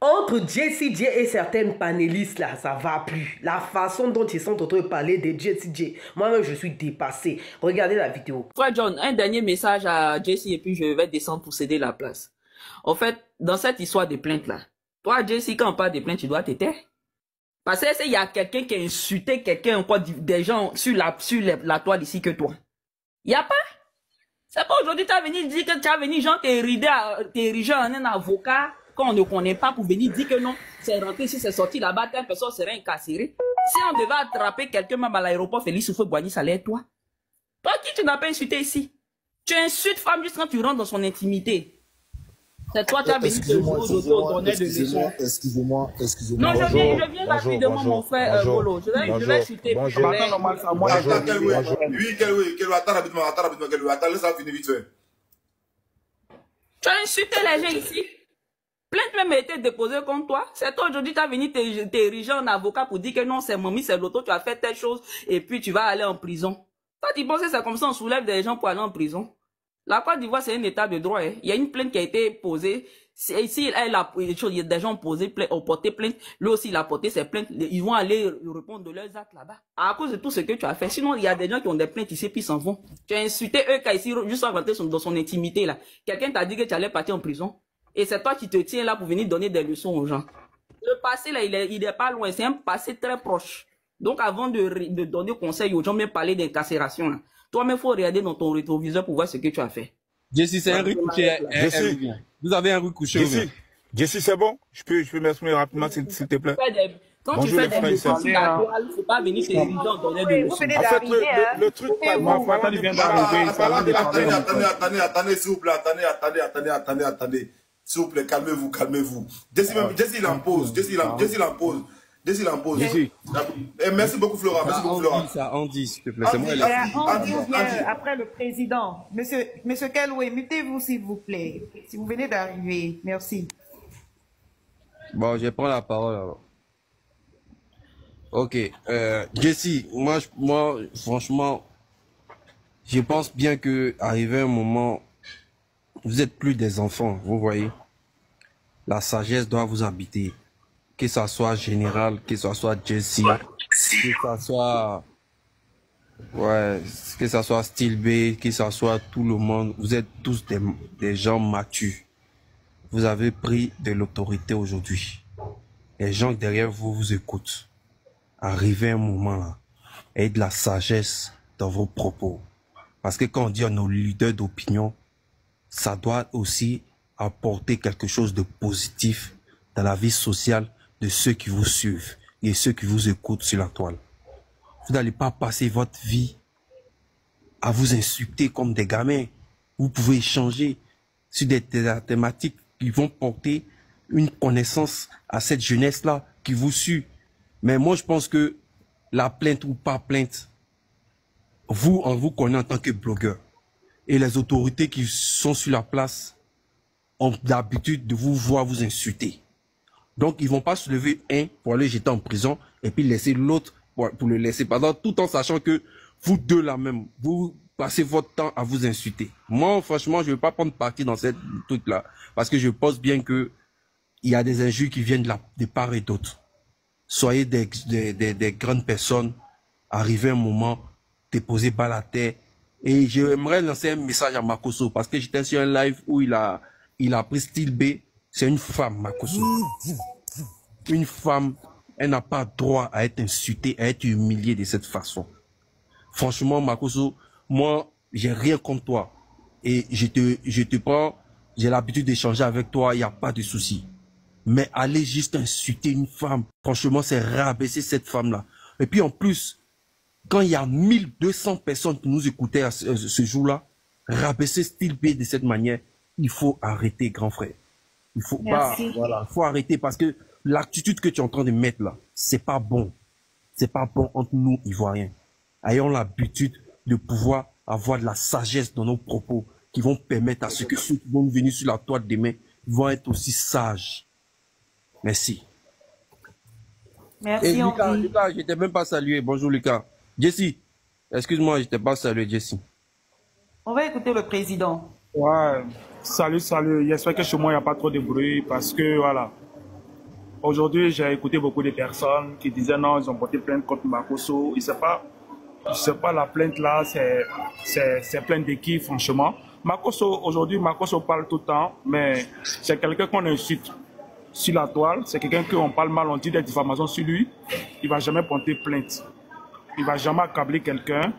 Entre Jessie J et certaines panélistes là, ça va plus. La façon dont ils sont en train de parler de Jessie J, moi-même je suis dépassé. Regardez la vidéo. Frère John, un dernier message à Jessie et puis je vais descendre pour céder la place. En fait, dans cette histoire de plainte là, toi Jessie, quand on parle de plainte, tu dois te taire. Parce que il y a quelqu'un qui a insulté quelqu'un, quoi, des gens sur la toile ici que toi. Il n'y a pas. C'est pas aujourd'hui tu as venu dire que tu as venu genre t'ériger en un avocat qu'on ne connaît pas pour venir dire que non, c'est rentré ici, c'est sorti là-bas, telle personne serait incarcérée. Si on devait attraper quelqu'un même à l'aéroport, Félix Houphouët-Boigny, ça allait être toi. Toi qui tu n'as pas insulté ici. Tu insultes femme juste quand tu rentres dans son intimité. C'est toi qui as venu te jouer aux auto-donnés de leçons. Excusez-moi. Non, je viens rapidement, mon frère Bolo. Je vais chuter. Bonjour. Attends, Kelwe, attends rapidement, attends, laisse ça finir vite fait. Tu as insulté les gens ici. Plainte même a été déposée contre toi. C'est toi aujourd'hui, tu as venu t'ériger en avocat pour dire que non, c'est Mommy, c'est l'auto, tu as fait telle chose et puis tu vas aller en prison. Toi, tu penses que c'est comme ça, on soulève des gens pour aller en prison. La Côte d'Ivoire, c'est un état de droit. Hein. Il y a une plainte qui a été posée. Ici, il y a des gens ont porté plainte. Lui aussi, il a porté ses plaintes. Ils vont aller répondre de leurs actes là-bas. À cause de tout ce que tu as fait. Sinon, il y a des gens qui ont des plaintes ici, puis ils s'en vont. Tu as insulté eux qui ici, juste en rentrant dans son intimité là. Quelqu'un t'a dit que tu allais partir en prison. Et c'est toi qui te tiens là pour venir donner des leçons aux gens. Le passé là, il est pas loin. C'est un passé très proche. Donc, avant de donner conseil aux gens, même parler d'incarcération là. Toi-même, il faut regarder dans ton rétroviseur pour voir ce que tu as fait. Jessie, c'est un rue couché. Vous avez un rue couché. Jessie, c'est bon? Je peux m'exprimer rapidement, s'il te plaît. Quand tu fais des leçons, il ne faut pas venir t'ériger en donner des leçons. En fait, le truc, ma femme vient d'arriver. Attendez, s'il vous plaît, attendez. S'il vous plaît, calmez-vous. Jessie l'impose. Merci beaucoup, Flora. On dit, s'il te plaît. C'est moi. Après le président. Monsieur Kelwe, mutez-vous, s'il vous plaît. Si vous venez d'arriver. Merci. Bon, je prends la parole alors. Ok. Jessie, moi, franchement, je pense bien que arrivé un moment, vous êtes plus des enfants, vous voyez. La sagesse doit vous habiter. Que ça soit Général, que ça soit Jessie, que ça soit... Ouais, que ça soit Style B, que ça soit tout le monde. Vous êtes tous des gens matures. Vous avez pris de l'autorité aujourd'hui. Les gens derrière vous vous écoutent. Arrivez un moment là, ayez de la sagesse dans vos propos. Parce que quand on dit à nos leaders d'opinion, ça doit aussi apporter quelque chose de positif dans la vie sociale de ceux qui vous suivent et ceux qui vous écoutent sur la toile. Vous n'allez pas passer votre vie à vous insulter comme des gamins. Vous pouvez échanger sur des thématiques qui vont porter une connaissance à cette jeunesse-là qui vous suit. Mais moi, je pense que la plainte ou pas plainte, vous, on vous connaît en tant que blogueur. Et les autorités qui sont sur la place ont l'habitude de vous voir vous insulter. Donc, ils vont pas se lever un pour aller jeter en prison et puis laisser l'autre pour le laisser pendant tout en sachant que vous deux là même, vous passez votre temps à vous insulter. Moi, franchement, je ne vais pas prendre parti dans cette truc-là parce que je pense bien que il y a des injures qui viennent de part et d'autre. Soyez des grandes personnes, arrivez un moment, déposez bas la terre. Et j'aimerais lancer un message à Makosso parce que j'étais sur un live où il a pris Style B. C'est une femme, Makosso. Une femme, elle n'a pas droit à être insultée, à être humiliée de cette façon. Franchement, Makosso, moi, j'ai rien contre toi. Et je te prends, j'ai l'habitude d'échanger avec toi, il n'y a pas de souci. Mais aller juste insulter une femme, franchement, c'est rabaisser cette femme-là. Et puis en plus, quand il y a 1200 personnes qui nous écoutaient à ce jour-là, rabaisser Style B de cette manière, il faut arrêter, grand frère. Il faut faut arrêter parce que l'attitude que tu es en train de mettre là, c'est pas bon. C'est pas bon entre nous, Ivoiriens. Ayons l'habitude de pouvoir avoir de la sagesse dans nos propos qui vont permettre à ceux qui vont venir sur la toile demain vont être aussi sages. Merci. Merci. Et Lucas, je t'ai même pas salué. Bonjour Lucas. Jessie, excuse-moi, je t'ai pas salué, Jessie. On va écouter le président. Ouais, salut. J'espère que chez moi, il n'y a pas trop de bruit parce que, voilà, Aujourd'hui, j'ai écouté beaucoup de personnes qui disaient non, ils ont porté plainte contre Makosso. Je sais pas la plainte là, c'est plainte de qui, franchement. Makosso, aujourd'hui, Makosso parle tout le temps, mais c'est quelqu'un qu'on insulte sur la toile. C'est quelqu'un qu'on parle mal, on dit des diffamations sur lui. Il va jamais porter plainte. Il va jamais accabler quelqu'un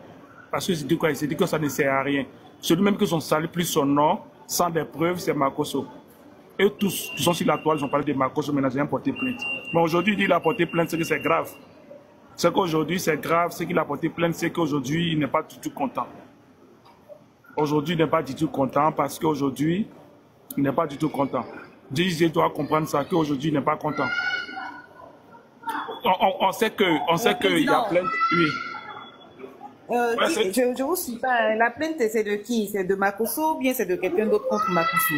parce qu'il se dit que ça ne sert à rien. Celui même qui ont sali plus son nom, sans des preuves, c'est Makosso. Et tous qui sont sur la toile, ils ont parlé de Makosso, mais ils n'ont jamais porté plainte. Mais aujourd'hui, il dit qu'il a porté plainte, c'est que c'est grave. C'est qu'aujourd'hui, c'est grave, c'est qu'il a porté plainte, c'est qu'aujourd'hui, il n'est pas du tout content. Aujourd'hui, il n'est pas du tout content parce qu'aujourd'hui, il n'est pas du tout content. DJ doit comprendre ça, qu'aujourd'hui, il n'est pas content. On sait qu'il y a plainte. Oui. Je vous suis pas. La plainte, c'est de qui? C'est de Makosso ou bien c'est de quelqu'un d'autre contre Makosso?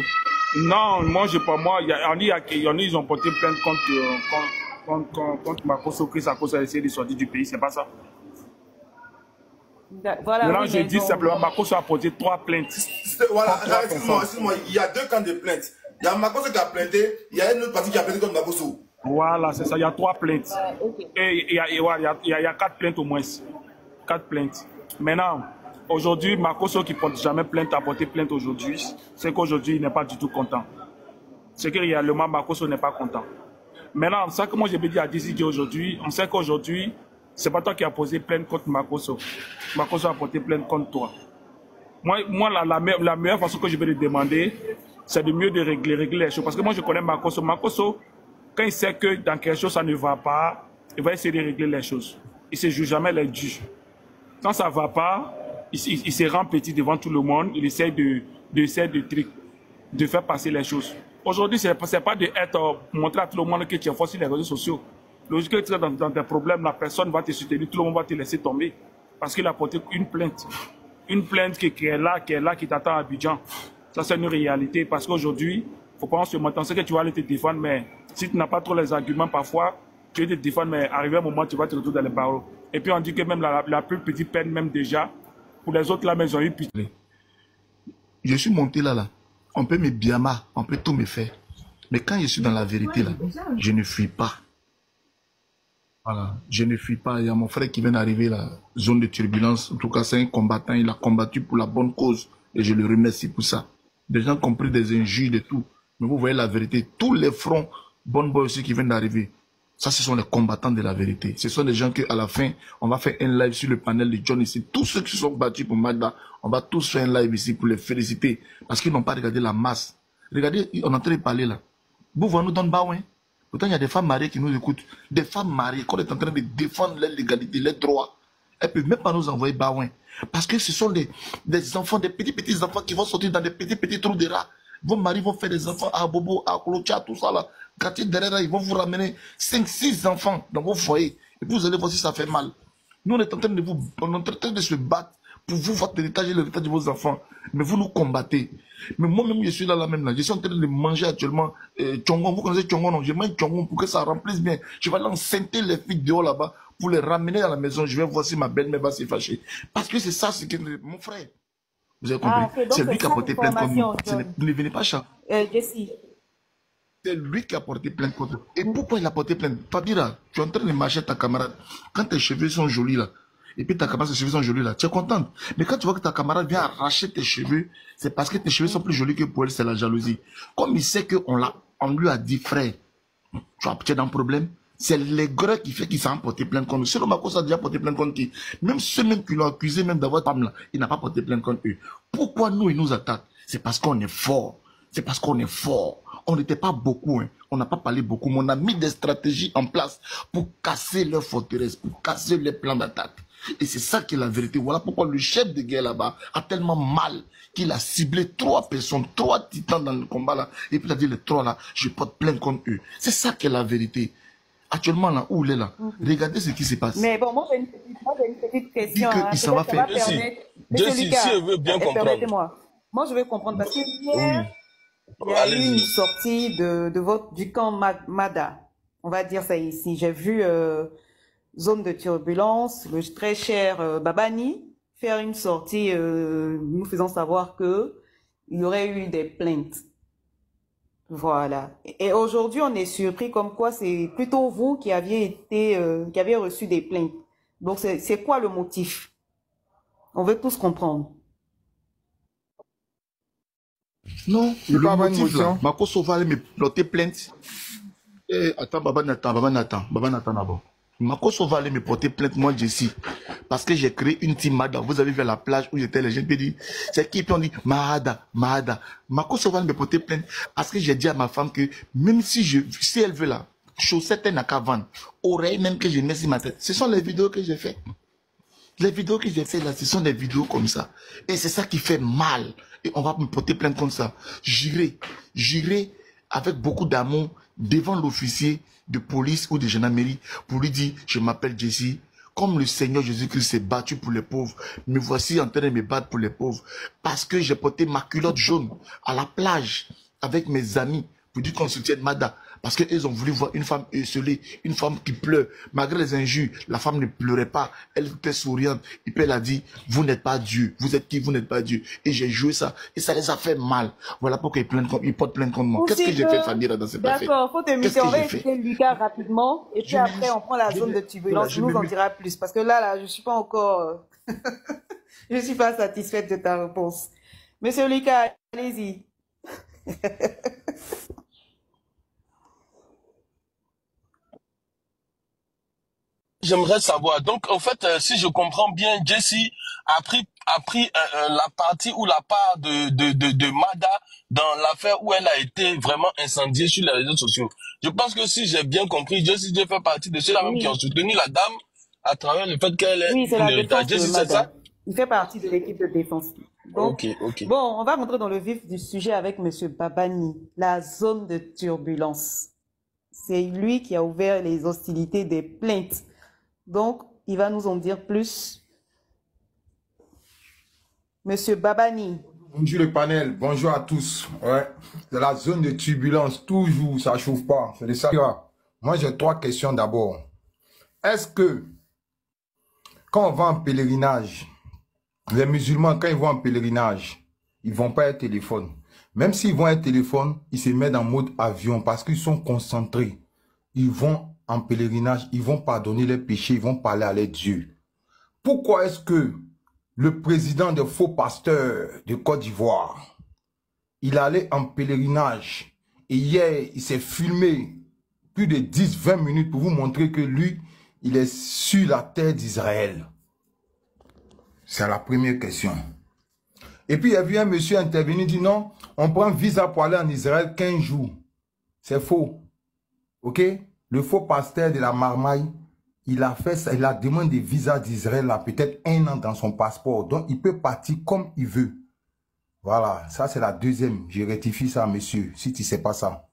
Non, moi, je pas moi. Ils ont porté plainte contre Makosso, Chris Makosso a essayé de sortir du pays, c'est pas ça? Voilà, maintenant, oui, je dis simplement, Makosso a posé 3 plaintes. Voilà, excuse-moi, il y a 2 camps de plaintes. Il y a Makosso qui a plainté, il y a une autre partie qui a plainté contre Makosso. Voilà, c'est ça, il y a 3 plaintes. Okay. Et il y a 4 plaintes au moins. 4 plaintes. Maintenant, aujourd'hui, Makosso qui ne porte jamais plainte a porté plainte aujourd'hui. C'est qu'aujourd'hui, il n'est pas du tout content. C'est que réellement, Makosso n'est pas content. Maintenant, ça que moi je vais dire à DCJ aujourd'hui, on sait qu'aujourd'hui, c'est pas toi qui as posé plainte contre Makosso. Makosso a porté plainte contre toi. Moi la meilleure façon que je vais lui demander, c'est de mieux de régler les choses. Parce que moi, je connais Makosso. Makosso, quand il sait que dans quelque chose, ça ne va pas, il va essayer de régler les choses. Il ne se joue jamais les juges. Quand ça ne va pas, il se rend petit devant tout le monde. Il essaie de faire passer les choses. Aujourd'hui, ce n'est pas de montrer à tout le monde que tu es fort sur les réseaux sociaux. Logique que tu es dans des problèmes, la personne va te soutenir, tout le monde va te laisser tomber. Parce qu'il a porté une plainte. Une plainte qui est là, qui t'attend à Abidjan. Ça, c'est une réalité. Parce qu'aujourd'hui, il ne faut pas se mentir. On sait que tu vas aller te défendre, mais si tu n'as pas trop les arguments, parfois, tu vas te défendre, mais arrivé un moment, tu vas te retrouver dans les barreaux. Et puis, on dit que même la plus petite peine, même déjà, pour les autres, là, mais ils ont eu pitié. Je suis monté là. On peut me biama, on peut tout me faire. Mais quand je suis dans la vérité, là, je ne fuis pas. Voilà, je ne fuis pas. Il y a mon frère qui vient d'arriver, la zone de turbulence. En tout cas, c'est un combattant. Il a combattu pour la bonne cause. Et je le remercie pour ça. Des gens qui ont pris des injures et tout. Mais vous voyez la vérité. Tous les fronts, bonne boy aussi qui viennent d'arriver. Ça, ce sont les combattants de la vérité. Ce sont des gens qu'à la fin, on va faire un live sur le panel de John ici. Tous ceux qui se sont battus pour Magda, on va tous faire un live ici pour les féliciter. Parce qu'ils n'ont pas regardé la masse. Regardez, on est en train de parler là. Vous nous donne baouin. Pourtant, il y a des femmes mariées qui nous écoutent. Des femmes mariées, qu'on est en train de défendre leur légalité, leurs droits. Elles ne peuvent même pas nous envoyer baouin. Parce que ce sont des enfants, des petits enfants qui vont sortir dans des petits trous de rats. Vos maris vont faire des enfants à Bobo, à Kolocha, tout ça là. Quartier derrière là, ils vont vous ramener 5-6 enfants dans vos foyers. Et puis vous allez voir si ça fait mal. Nous, on est en train de se battre pour vous, votre héritage et l'héritage de vos enfants. Mais vous nous combattez. Mais moi-même, je suis là même là. Je suis en train de manger actuellement Tchongon. Vous connaissez Tchongon, non? Je mange Tchongon pour que ça remplisse bien. Je vais aller enceinter les filles dehors là-bas pour les ramener à la maison. Je vais voir si ma belle-mère va se fâcher. Parce que c'est ça, c'est que mon frère. Vous avez compris? C'est lui qui a porté plainte contre nous. Ne venez pas chanter. Jessie. C'est lui qui a porté plainte contre nous. Et pourquoi il a porté plainte? Fabira, tu es en train de marcher ta camarade. Quand tes cheveux sont jolis là, et puis ta camarade, ses cheveux sont jolis là, tu es contente. Mais quand tu vois que ta camarade vient arracher tes cheveux, c'est parce que tes cheveux sont plus jolis que pour elle, c'est la jalousie. Comme il sait on lui a dit, frère, tu es dans un problème. C'est l'aigreur qui fait qu'il s'est porté plainte contre nous. Selon Makosso a déjà porté plainte contre qui? Même ceux même qui l'ont accusé même d'avoir femme là, il n'a pas porté plainte contre eux. Pourquoi nous, ils nous attaquent? C'est parce qu'on est fort. C'est parce qu'on est fort. On n'était pas beaucoup, hein. On n'a pas parlé beaucoup, mais on a mis des stratégies en place pour casser leur forteresse, pour casser les plans d'attaque. Et c'est ça qui est la vérité. Voilà pourquoi le chef de guerre là-bas a tellement mal qu'il a ciblé 3 personnes, 3 titans dans le combat là. Et puis il a dit les 3 là, je porte plainte contre eux. C'est ça qui est la vérité. Actuellement, là, où il est là, regardez ce qui se passe. Mais bon, moi, j'ai une petite question. Il s'en va faire. Jessie, si elle veut bien comprendre. Permettez-moi. Moi, je veux comprendre parce que hier, il y a eu une sortie du camp Mada. On va dire ça ici. J'ai vu Zone de Turbulence, le très cher Babani, faire une sortie nous faisant savoir que il y aurait eu des plaintes. Voilà. Et aujourd'hui, on est surpris comme quoi c'est plutôt vous qui aviez été, qui avez reçu des plaintes. Donc, c'est quoi le motif? On veut tous comprendre. Non, le motif là. Makoso va aller me porter plainte. Attends, Baba Nathan d'abord. Makoso va aller me porter plainte, moi, Jessie. Parce que j'ai créé une team Mada. Vous avez vu à la plage où j'étais, les gens me disent, c'est qui? Puis on dit, Mahada. Makoso va aller me porter plainte. Parce que j'ai dit à ma femme que même si elle veut là, chaussette, elle n'a qu'à vendre. Oreille même que je mets sur ma tête. Ce sont les vidéos que j'ai fait. Les vidéos que j'ai fait là, ce sont des vidéos comme ça. Et c'est ça qui fait mal. Et on va me porter plainte comme ça. J'irai avec beaucoup d'amour devant l'officier de police ou de gendarmerie pour lui dire, je m'appelle Jesse, comme le Seigneur Jésus-Christ s'est battu pour les pauvres, me voici en train de me battre pour les pauvres, parce que j'ai porté ma culotte jaune à la plage avec mes amis pour dire qu'on soutienne Mada, parce qu'ils ont voulu voir une femme esselée, une femme qui pleure, malgré les injures, la femme ne pleurait pas, elle était souriante, et puis elle a dit, vous n'êtes pas Dieu, vous êtes qui, vous n'êtes pas Dieu, et j'ai joué ça, et ça les a fait mal, voilà pourquoi ils portent plainte contre moi. Qu'est-ce que j'ai fait, Fanny, là, dans cette affaire? D'accord, faut te muter, on va écouter Lucas rapidement, et puis après on prend la zone de turbulence, nous en dira plus, parce que là, je suis pas encore, je suis pas satisfaite de ta réponse. Monsieur Lucas, allez-y. J'aimerais savoir. Donc, en fait, si je comprends bien, Jessie a pris la partie ou la part de Mada dans l'affaire où elle a été vraiment incendiée sur les réseaux sociaux. Je pense que si j'ai bien compris, Jessie fait partie de ceux-là même qui ont soutenu la dame à travers le fait qu'elle est c'est la défense de Jessie, c'est ça? Il fait partie de l'équipe de défense. Donc, ok. Bon, on va rentrer dans le vif du sujet avec Monsieur Babani, la zone de turbulence. C'est lui qui a ouvert les hostilités des plaintes. Donc, il va nous en dire plus. Monsieur Babani. Bonjour le panel, bonjour à tous. Ouais, c'est la zone de turbulence, toujours, ça chauffe pas. C'est de ça. Moi, j'ai 3 questions d'abord. Est-ce que, quand on va en pèlerinage, les musulmans, quand ils vont en pèlerinage, ils vont pas être téléphone. Même s'ils vont être téléphone, ils se mettent en mode avion parce qu'ils sont concentrés. Ils vont en pèlerinage, ils vont pardonner les péchés, ils vont parler à leur Dieu. Pourquoi est-ce que le président des faux pasteurs de Côte d'Ivoire, il allait en pèlerinage et hier, il s'est filmé plus de 10-20 minutes pour vous montrer que lui, il est sur la terre d'Israël? C'est la première question. Et puis, il y a vu un monsieur intervenir, dit non, on prend visa pour aller en Israël 15 jours. C'est faux. Ok? Le faux pasteur de la Marmaille, il a fait ça, il a demandé visa d'Israël là, peut-être 1 an dans son passeport. Donc, il peut partir comme il veut. Voilà, ça c'est la deuxième. Je rectifie ça, monsieur, si tu ne sais pas ça.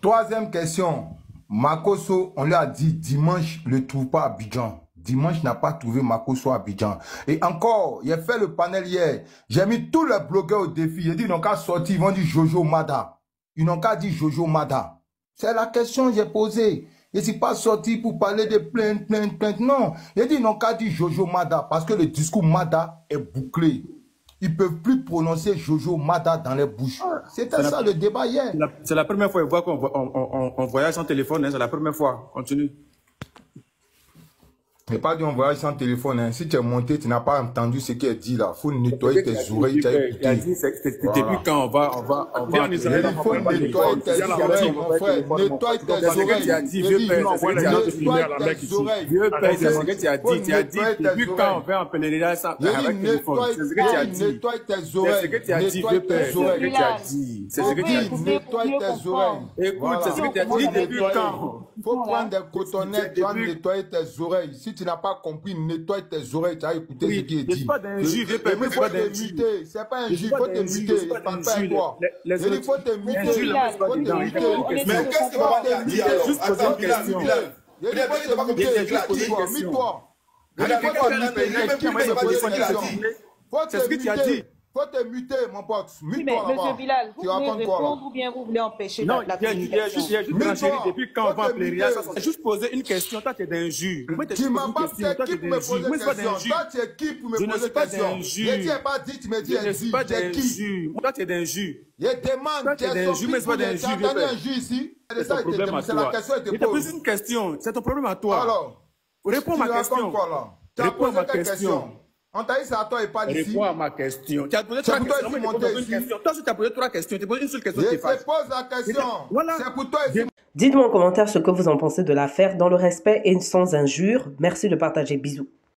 Troisième question. Makoso, on lui a dit dimanche, ne le trouve pas à Abidjan. Dimanche n'a pas trouvé Makoso à Abidjan. Et encore, il a fait le panel hier. J'ai mis tous les blogueurs au défi. Il dit, ils n'ont qu'à sortir, ils vont dire Jojo Mada. Ils n'ont qu'à dire Jojo Mada. C'est la question que j'ai posée. Je ne suis pas sorti pour parler de plainte. Non. Il dit, ils n'ont qu'à dire Jojo Mada. Parce que le discours Mada est bouclé. Ils ne peuvent plus prononcer Jojo Mada dans les bouches. C'était ça le débat hier. C'est la première fois qu'on voyage sans téléphone. Hein, c'est la première fois. Continue. Je n'ai pas dit on voyage sans téléphone. Hein. Si tu es monté, tu n'as pas entendu ce qu'elle dit là. Il faut nettoyer tes oreilles. Tu as écouté. Depuis quand on va en Israël, il faut nettoyer tes oreilles, mon frère. Nettoie tes oreilles. Vieux père, c'est ce que tu as dit. Tu as dit depuis quand on va en pèlerinage avec téléphone. C'est ce que tu as dit. Nettoie tes oreilles. C'est ce que tu as dit, vieux père. C'est ce que tu as dit. C'est ce que tu as dit. Nettoie tes oreilles. Écoute, c'est ce que tu as dit depuis quand. Il faut prendre des cotonnettes, tu vas nettoyer tes oreilles. Si tu n'as pas compris, nettoie tes oreilles, tu as écouté ce qui est dit. C'est pas d'injure, vieux père. Il faut te muter. C'est pas injure, il faut te muter. Il parle pas à toi. Il faut te muter. Mais qu'est-ce que va te muter? Juste poser une question. Il faut te muter. Mute-toi. C'est ce que tu as dit. Faut te muter, mon pote. Oui, mais Mute-toi monsieur là-bas. Bilal, vous Tu voulez racontes quoi, répondre là? ou bien vous voulez empêcher Non, la il y a communication? juste Rangéry, depuis quand on va appeler Ria, ça juste poser une question. Toi, tu es d'un jus. Tu m'as pas fait qui pour me poser une question. Toi, tu es qui pour me poser une question? Je t'ai pas dit, tu me dis je ne suis pas d'un qui? jus. Toi, tu es d'un jus. Je demande, toi, tu es d'un jus, mais c'est pas d'un jus. Tu as donné un jus ici? C'est ton problème à toi. Je te pose une question. C'est ton problème à toi. Alors, réponds à ma question. Réponds à ma question. On t'a dit c'est à toi et pas ici. Réponds à ma question. Tu as posé 3 questions. Toi, si tu as posé 3 questions, tu poses une seule question. Je te pose la question. Voilà. C'est pour toi ici. Dites-moi en commentaire ce que vous en pensez de l'affaire dans le respect et sans injure. Merci de partager. Bisous.